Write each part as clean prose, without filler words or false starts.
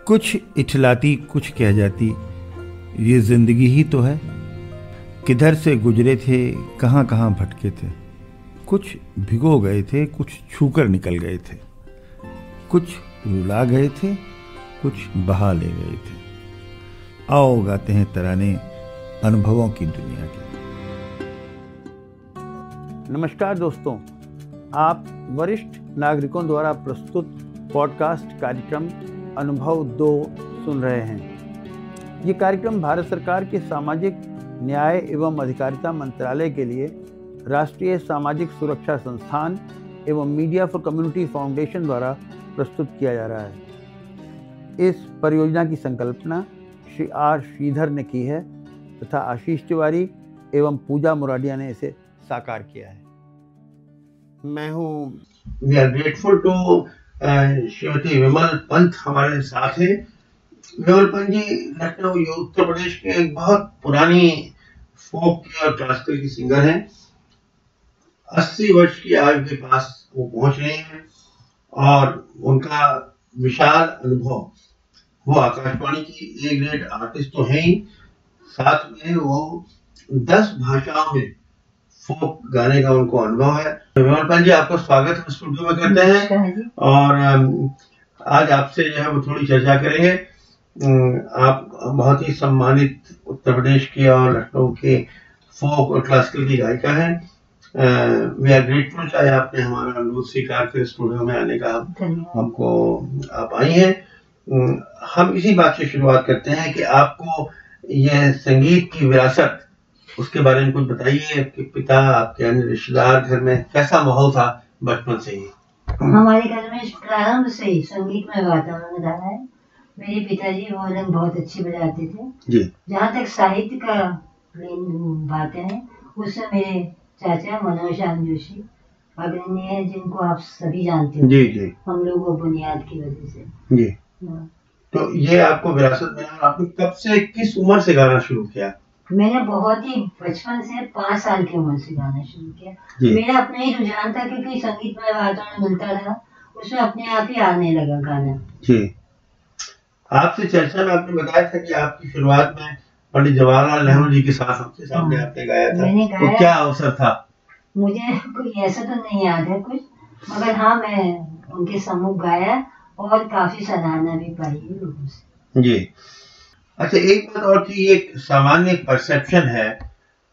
कुछ इठलाती कुछ कह जाती, ये जिंदगी ही तो है। किधर से गुजरे थे, कहाँ कहाँ भटके थे। कुछ भिगो गए थे, कुछ छूकर निकल गए थे। कुछ रुला गए थे, कुछ बहा ले गए थे। आओ गाते हैं तराने अनुभवों की दुनिया के। नमस्कार दोस्तों, आप वरिष्ठ नागरिकों द्वारा प्रस्तुत पॉडकास्ट कार्यक्रम अनुभव 2 सुन रहे हैं। ये कार्यक्रम भारत सरकार के सामाजिक न्याय एवं अधिकारिता मंत्रालय के लिए राष्ट्रीय सामाजिक सुरक्षा संस्थान एवं मीडिया फॉर कम्युनिटी फाउंडेशन द्वारा प्रस्तुत किया जा रहा है। इस परियोजना की संकल्पना श्री आर श्रीधर ने की है तथा आशीष तिवारी एवं पूजा मुराडिया ने इसे साकार किया है। मैं हूँ we are grateful to Shrimati Vimal Pant हमारे साथ है। विमल पंत जी लखनऊ उत्तर प्रदेश के एक बहुत पुरानी फोक और क्लासिकल की सिंगर हैं। 80 वर्ष की आयु के पास वो पहुंच रहे हैं और उनका विशाल अनुभव, वो आकाशवाणी की ए ग्रेड आर्टिस्ट तो हैं ही, साथ में वो 10 भाषाओं में फोक गाने का उनको अनुभव है। विमल पंत जी, आपका स्वागत हम स्टूडियो में करते हैं और आज आपसे जो है वो थोड़ी चर्चा करेंगे। आप बहुत ही सम्मानित उत्तर प्रदेश के और लखनऊ के फोक और क्लासिकल की गायिका हैं। वी आर ग्रेटफुल चाहे आपने हमारा अनुरोध स्वीकार कर स्टूडियो में आने का हमको आप आई हैं। हम इसी बात से शुरुआत करते हैं कि आपको यह संगीत की विरासत, उसके बारे में कुछ बताइए। आपके पिता, आपके अन्य रिश्तेदार, घर में कैसा माहौल था बचपन से ही? हमारे घर में प्रारंभ से ही संगीत में वातावरण रहा है। मेरे पिताजी वायलिन बहुत अच्छे बजाते थे जी। जहाँ तक साहित्य का बातें हैं, उससे मेरे चाचा मनोज श्याम जोशी अग्रणी है, जिनको आप सभी जानते हो जी जी। हम लोगों बुनियाद की वजह से जी। तो ये आपको विरासत में, आपने कब से, किस उम्र से गाना शुरू किया? मैंने बहुत ही बचपन से 5 साल की उम्र से गाना शुरू किया। मेरा अपना ही रुझान था, क्योंकि संगीत में वातावरण मिलता रहा, उसमें अपने आप ही आने लगा गाना। जी। आपसे चर्चा में आपने बताया था कि आपकी शुरुआत में पंडित जवाहरलाल नेहरू जी के साथ सबसे सामने आपने गाया था। मैंने गाया। तो क्या अवसर था? मुझे कोई ऐसा तो नहीं याद है कुछ, मगर हाँ मैं उनके सम्मुख गाया और काफी सराहना भी पाई है लोगों से। जी। अच्छा, एक बात और थी, एक सामान्य परसेप्शन है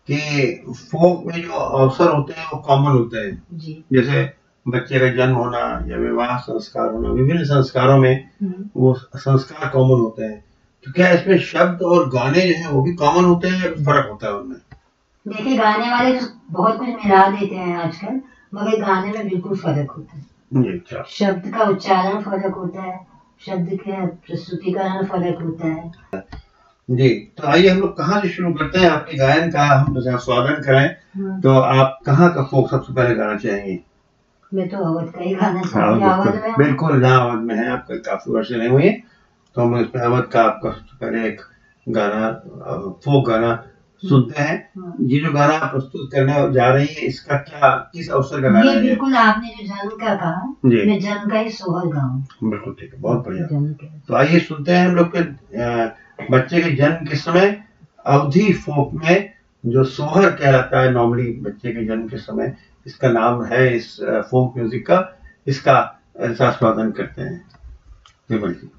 कि फोक में जो अवसर होते हैं वो कॉमन होते हैं जी। जैसे बच्चे का जन्म होना या विवाह संस्कार होना, विभिन्न संस्कारों में वो संस्कार कॉमन होते हैं। तो क्या इसमें शब्द और गाने जो हैं वो भी कॉमन होते हैं या फर्क होता है उनमें? देखिए, गाने वाले तो बहुत कुछ मिला देते हैं आजकल, मगर गाने में बिल्कुल फर्क होता है। जी। अच्छा। शब्द का उच्चारण फर्क होता है, शब्द के प्रस्तुतिकरण फर्क होता है। जी। तो आइए हम लोग कहाँ से शुरू करते हैं, आपके गायन का हम स्वागत कराएं। तो आप कहाँ का फोक सबसे पहले गाना चाहेंगे? मैं तो अवध का ही गाना चाहूंगी। बिल्कुल, जहाँ अवध में है, आपका काफी वर्ष नहीं हुए, तो हम इसमें अवध का आपका सबसे पहले एक गाना, फोक गाना सुनते हैं। ये जो गाना आप प्रस्तुत करने जा रही है, इसका क्या, किस अवसर का गाना है? बिल्कुल, आपने जो जन्म का कहा, मैं जन्म का ही सोहर गाऊं। बिल्कुल ठीक है, बहुत बढ़िया। तो आइए सुनते हैं हम लोग के बच्चे के जन्म के समय अवधी फोक में जो सोहर कहलाता है नॉर्मली बच्चे के जन्म के समय, इसका नाम है इस फोक म्यूजिक का, इसका स्वागत करते हैं। विमल जी।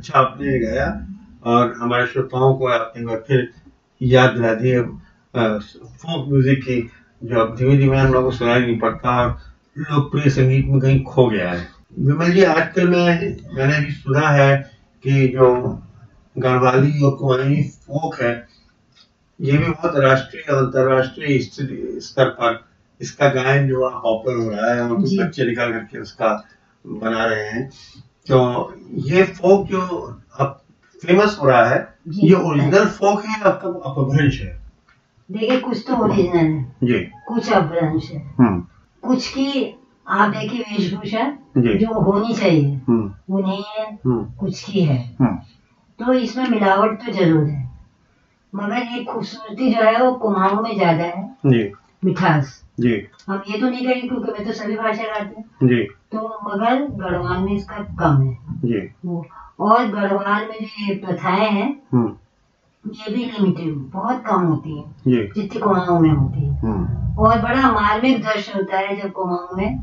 अच्छा आपने गाया और हमारे श्रोताओं को आपने एक बार फिर याद दिला दी फोक म्यूजिक की, जो अब धीमे धीमे हम लोगों को सुनाई नहीं पड़ता और लोकप्रिय संगीत में कहीं खो गया है। विमल जी, आजकल मैंने भी सुना है कि जो गढ़वाली और कुमाऊनी फोक है, ये भी बहुत राष्ट्रीय और अंतर्राष्ट्रीय स्तर पर इसका गायन जो पॉपुलर हो रहा है और कुछ बच्चे निकाल करके उसका बना रहे हैं। तो ये फोक जो अब फेमस हो रहा है, ये ओरिजिनल फोक है या अपभ्रंश है? देखिए, कुछ तो ओरिजिनल है जी, कुछ अपभ्रंश है। कुछ की आप देखिए वेशभूषा जो होनी चाहिए वो नहीं है, कुछ की है। तो इसमें मिलावट तो जरूर है, मगर ये खूबसूरती जो है वो कुमाऊं में ज्यादा है जी, मिठास जी। हम ये तो नहीं कहेंगे क्योंकि मैं तो सभी भाषा गाते हैं जी, तो मगर गढ़वाल में इसका कम है जी। और गढ़वाल में जो ये प्रथाएं हैं ये भी लिमिटेड बहुत कम होती है जितनी कुमाऊं में होती है। और बड़ा मार्मिक दृश्य होता है जब कुमाऊं में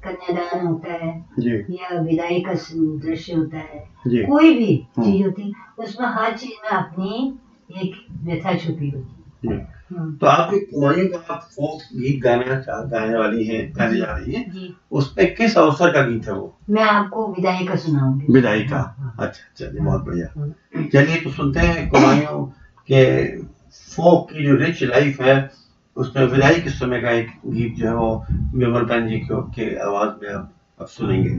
कन्यादान होता है या विदाई का दृश्य होता है, कोई भी चीज होती है उसमें हर चीज में अपनी एक व्यथा छुपी होती है। तो आपके कुमाऊं का आप फोक गीत गाने वाली हैं, गाने जा रही हैं, उसपे किस अवसर का गीत है वो? मैं आपको विदाई का सुनाऊंगी। विदाई का? अच्छा, चलिए, बहुत बढ़िया। चलिए तो सुनते हैं कुमाऊं के फोक की जो रिच लाइफ है उसमें विदाई के समय का एक गीत जो है वो विमल जी के आवाज में अब सुनेंगे।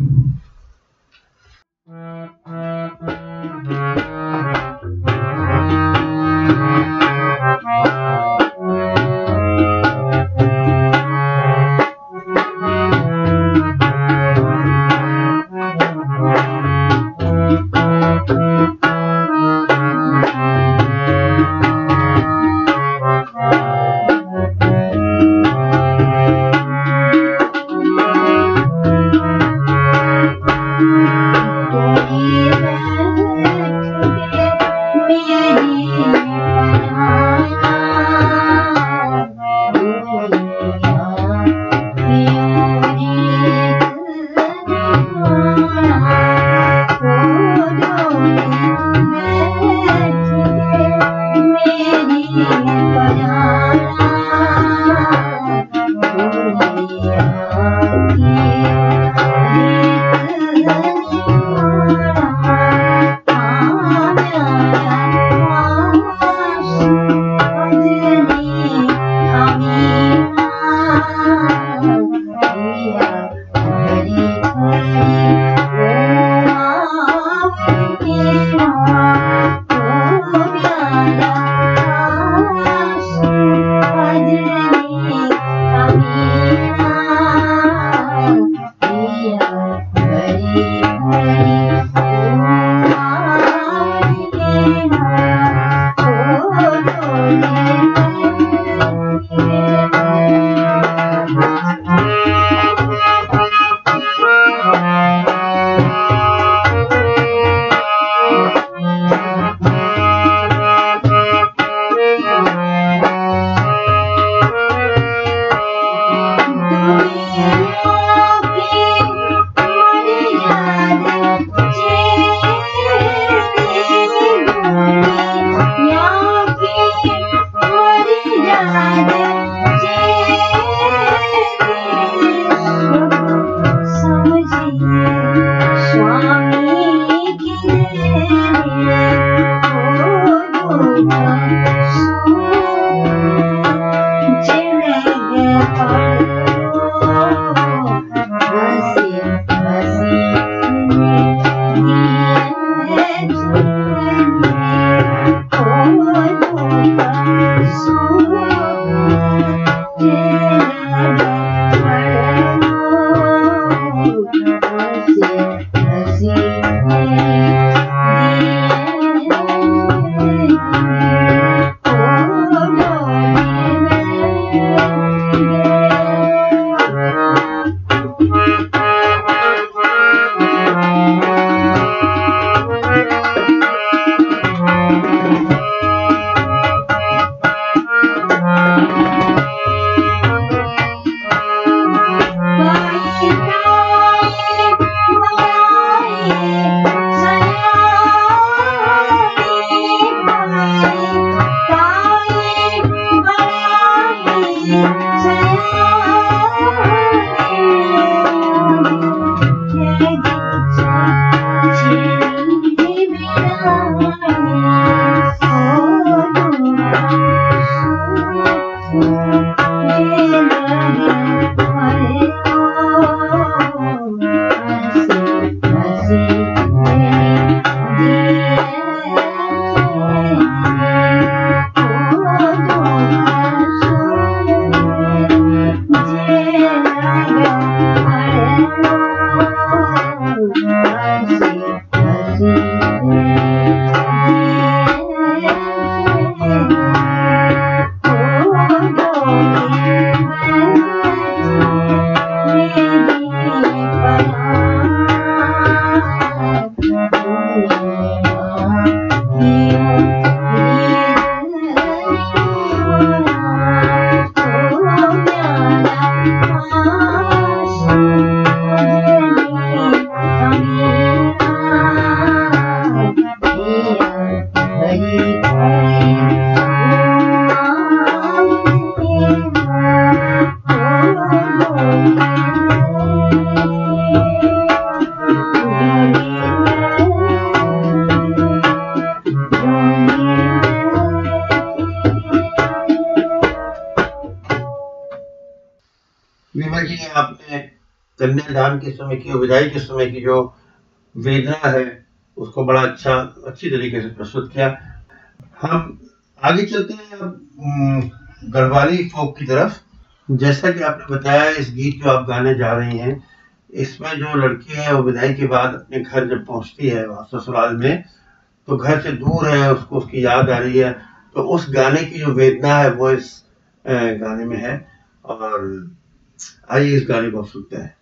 कन्यादान के समय की और विदाई के समय की जो वेदना है उसको बड़ा अच्छी तरीके से प्रस्तुत किया। हम आगे चलते हैं अब गढ़वाली फोक की तरफ। जैसा कि आपने बताया, इस गीत जो आप गाने जा रही हैं, इसमें जो लड़की है वो विदाई के बाद अपने घर जब पहुंचती है वहाँ ससुराल में, तो घर से दूर है, उसको उसकी याद आ रही है, तो उस गाने की जो वेदना है वो इस गाने में है। और आइए इस गाने को सुनते हैं।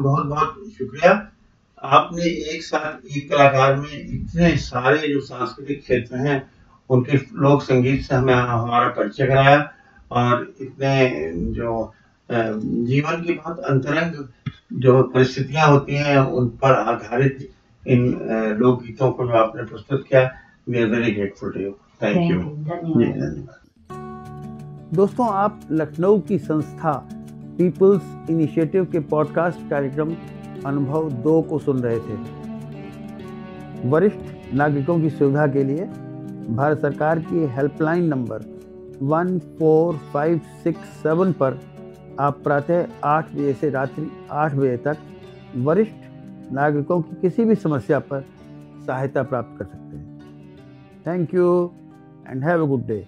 बहुत बहुत शुक्रिया। आपने एक साथ एक कलाकार में इतने सारे जो सांस्कृतिक क्षेत्र हैं उनके लोक संगीत से हमें हमारा परिचय कराया, और इतने जो जीवन की बहुत अंतरंग जो परिस्थितियां होती हैं उन पर आधारित इन लोकगीतों को जो आपने प्रस्तुत किया, we are very grateful to you. Thank you. धन्यवाद। दोस्तों, आप लखनऊ की संस्था पीपल्स इनिशिएटिव के पॉडकास्ट कार्यक्रम अनुभव 2 को सुन रहे थे। वरिष्ठ नागरिकों की सुविधा के लिए भारत सरकार की हेल्पलाइन नंबर 14567 पर आप प्रातः 8 बजे से रात्रि 8 बजे तक वरिष्ठ नागरिकों की किसी भी समस्या पर सहायता प्राप्त कर सकते हैं। Thank you and have a good day.